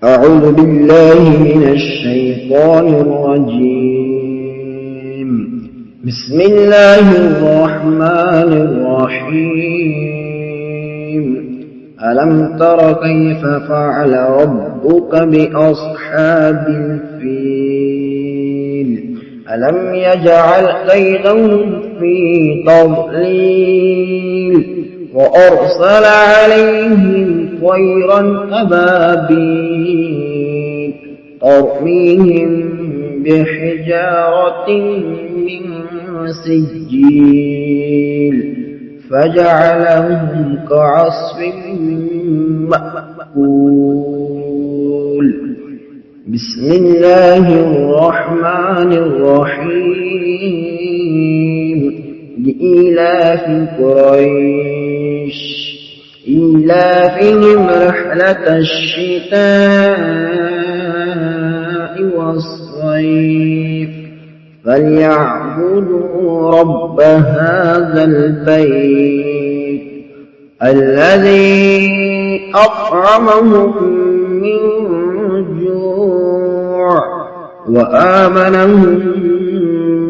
أعوذ بالله من الشيطان الرجيم. بسم الله الرحمن الرحيم. ألم تر كيف فعل ربك بأصحاب الفيل؟ ألم يجعل كيدهم في تضليل وأرسل عليهم طيرا أبابيل ترميهم بحجارة من سجيل فجعلهم كعصف مأكول. بسم الله الرحمن الرحيم. لإيلاف قريش إيلافهم رحلة الشتاء والصيف فليعبدوا رب هذا البيت الذي أطعمهم من جوع وآمنهم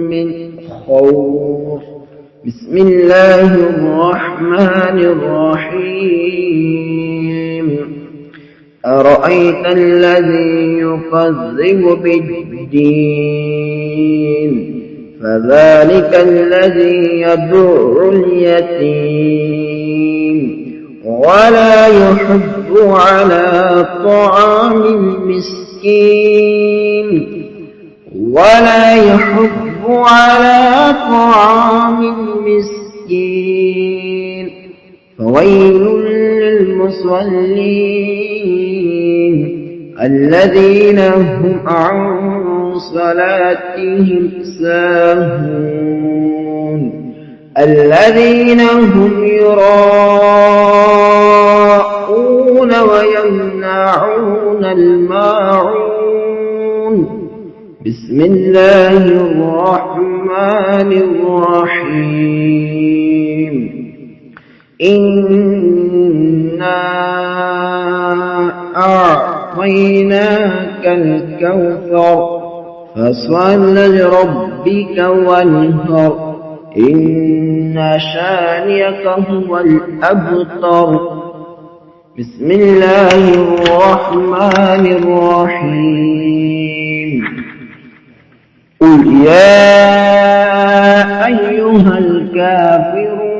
من خوف. بسم الله الرحمن الرحيم. أرأيت الذي يكذب بالدين فذلك الذي يدع اليتيم ولا يحض على طعام المسكين على طعام المسكين فويل للمصلين الذين هم عن صلاتهم ساهون الذين هم يراءون ويمنعون الماعون. بسم الله الرحمن الرحيم. إنا أعطيناك الكوثر فصل لربك وانهر إن شانئك هو الأبتر. بسم الله الرحمن الرحيم. قل يا أيها الكافرون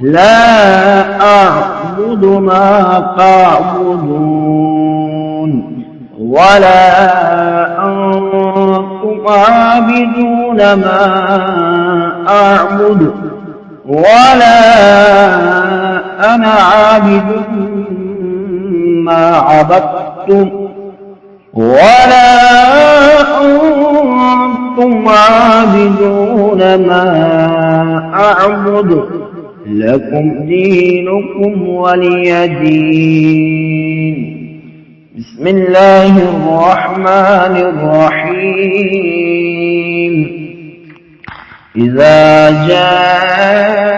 لا أعبد ما تعبدون ولا أنتم عابدون ما أعبد ولا أنا عابد ما عبدتم ولا أنتم عابدون ما أعبد لكم دينكم ولي دين. بسم الله الرحمن الرحيم. إذا جاء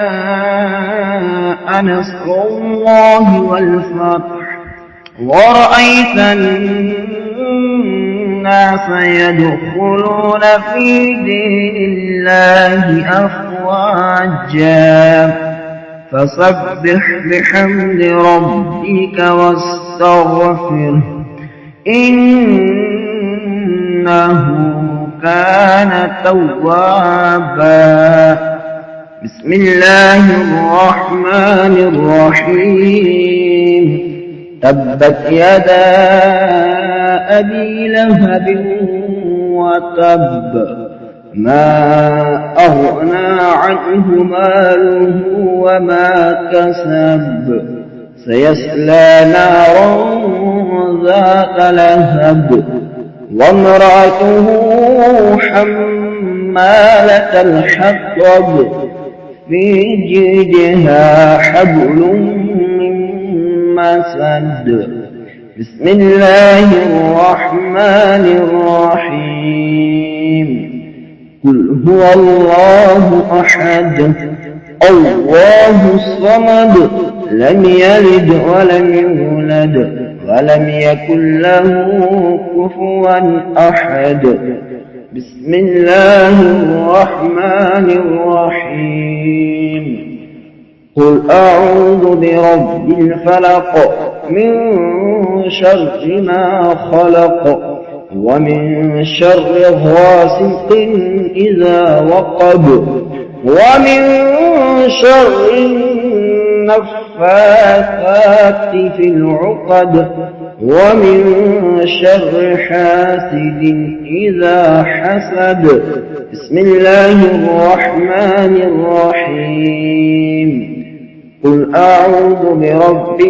نصر الله والفتح ورأيت الناس يدخلون في دين الله أفواجا فسبح بحمد ربك واستغفره إنه كان توابا. بسم الله الرحمن الرحيم. تبت يدا أبي لهب وتب ما أغنى عنه ماله وما كسب سيصلى نارا ذات لهب وامرأته حمالة الحطب في جيدها حبل من مسد. بسم الله الرحمن الرحيم. قل هو الله أحد الله الصمد لم يلد ولم يولد ولم يكن له كفوا أحد. بسم الله الرحمن الرحيم. قل أعوذ برب الفلق من شر ما خلق ومن شر غاسق إذا وقب ومن شر النفاثات في العقد ومن شر حاسد إذا حسد. بسم الله الرحمن الرحيم. قل أعوذ برب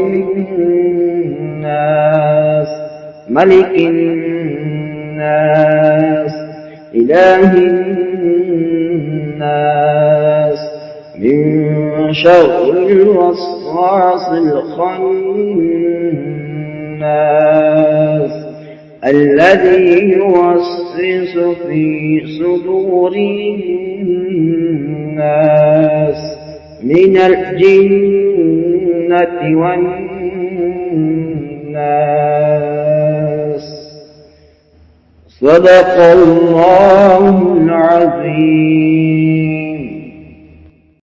الناس ملك الناس إله الناس من شر الوسواس الخناس الذي يوسوس في صدور الناس من الجنة والناس. صدق الله العظيم.